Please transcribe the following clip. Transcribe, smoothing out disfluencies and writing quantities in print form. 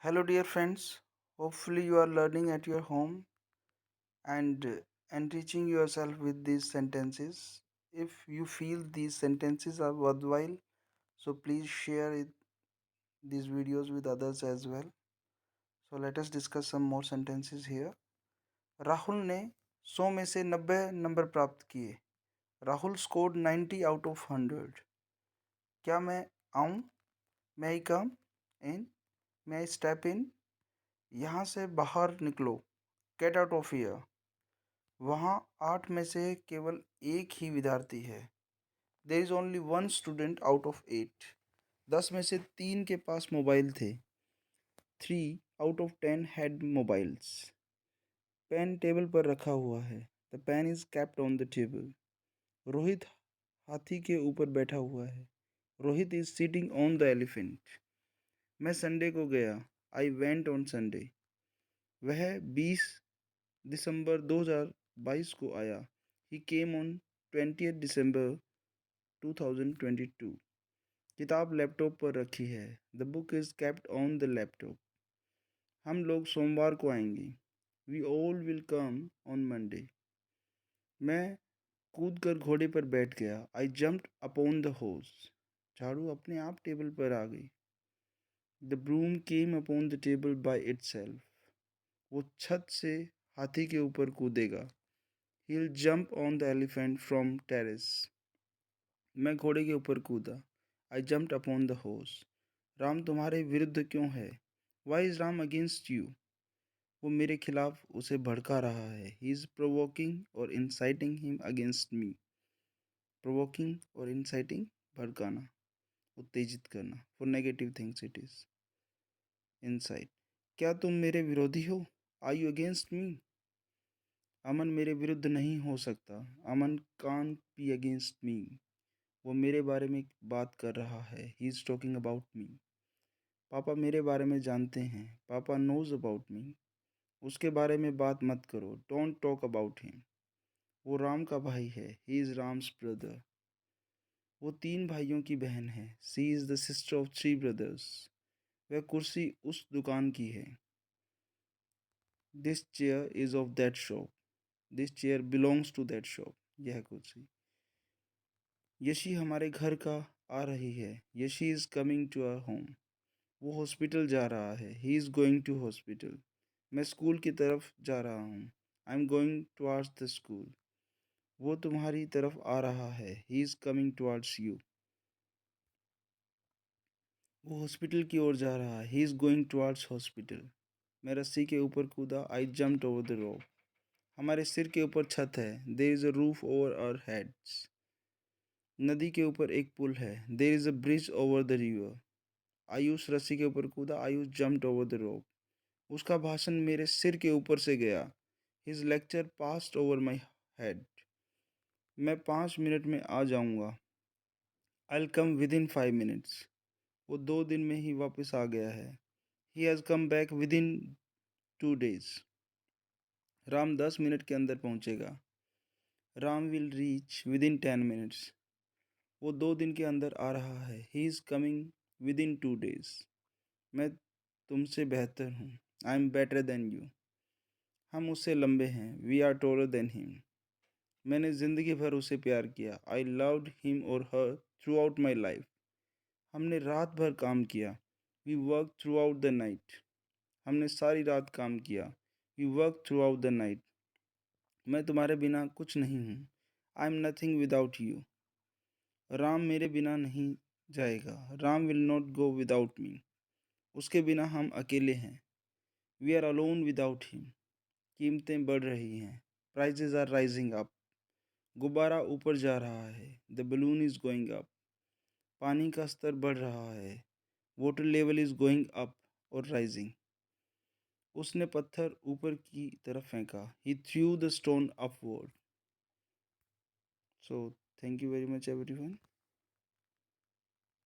Hello, dear friends. Hopefully, you are learning at your home and enriching yourself with these sentences. If you feel these sentences are worthwhile, so please share these videos with others as well. So, let us discuss some more sentences here. Rahul ने 100 में से 90 number प्राप्त किए. Rahul scored 90 out of 100. क्या मैं आऊँ? May I come in? May I step in? यहाँ से बाहर निकलो. Get out of here. वहाँ 8 में से केवल एक ही विद्यार्थी है. There is only one student out of 8. 10 में से 3 के पास मोबाइल थे. 3 out of 10 had mobiles. Pen table पर रखा हुआ है. The pen is kept on the table. Rohit हाथी के ऊपर बैठा हुआ है. Rohit is sitting on the elephant. मैं संडे को गया. I went on Sunday. वह 20 दिसंबर 2022 को आया. ही केम ऑन 20 दिसंबर 2022. किताब लैपटॉप पर रखी है. The book is kept on the laptop. हम लोग सोमवार को आएंगे. We all will come on Monday. मैं कूद कर घोड़े पर बैठ गया. I jumped upon the horse. झाड़ू अपने आप टेबल पर आ गई. The broom came upon the table by itself. वो छत से हाथी के ऊपर कूदेगा. He will jump on the elephant from terrace. मैं घोड़े के ऊपर कूदा. I jumped upon the horse. Ram तुम्हारे विरुद्ध क्यों है? Why is Ram against you? वो मेरे खिलाफ उसे भड़का रहा है. ही इज प्रोवोकिंग और inciting him against me. Provoking और इंसाइटिंग भड़काना, उत्तेजित करना. For negative things it is incite. क्या तुम मेरे विरोधी हो? Are you against me? Aman मेरे विरुद्ध नहीं हो सकता. Aman can't be against me. वो मेरे बारे में बात कर रहा है. He is talking about me. पापा मेरे बारे में जानते हैं. पापा नोज अबाउट मी. उसके बारे में बात मत करो. Don't talk about him. वो राम का भाई है. He is Ram's brother. वो 3 भाइयों की बहन है. She is the sister of 3 brothers. वह कुर्सी उस दुकान की है. This chair is of that shop. This chair belongs to that shop. यह कुर्सी. यशी हमारे घर का आ रही है. Yashi is coming to our home. वो हॉस्पिटल जा रहा है. He is going to hospital. मैं स्कूल की तरफ जा रहा हूँ. I am going towards the school. वो तुम्हारी तरफ आ रहा है. He is coming towards you. वो हॉस्पिटल की ओर जा रहा है. He is going towards hospital. मैं रस्सी के ऊपर कूदा. I jumped over the rope. हमारे सिर के ऊपर छत है. There is a roof over our heads. नदी के ऊपर एक पुल है. There is a bridge over the river. Ayush रस्सी के ऊपर कूदा. आयुष जम्प्ड ओवर द रोप. उसका भाषण मेरे सिर के ऊपर से गया. His lecture passed over my head. मैं 5 मिनट में आ जाऊंगा. I will come with in 5 minutes. वो 2 दिन में ही वापस आ गया है. He has come back with in 2 days. Ram 10 minute के अंदर पहुंचेगा. Ram will reach with in 10 minutes. वो 2 दिन के अंदर आ रहा है. He is coming within 2 days. मैं तुमसे बेहतर हूँ. I am better than you. हम उससे लंबे हैं. We are taller than him. मैंने ज़िंदगी भर उसे प्यार किया. आई लव्ड हिम और her throughout my life. हमने रात भर काम किया. We work throughout the night. हमने सारी रात काम किया. We work throughout the night. मैं तुम्हारे बिना कुछ नहीं हूँ. I am nothing without you. Ram मेरे बिना नहीं जाएगा. Ram will not go without me. उसके बिना हम अकेले हैं. We are alone without him. कीमतें बढ़ रही हैं. Prices are rising up. गुब्बारा ऊपर जा रहा है. The balloon is going up. पानी का स्तर बढ़ रहा है. Water level is going up और राइजिंग. उसने पत्थर ऊपर की तरफ फेंका. He threw the stone upward. So thank you very much everyone.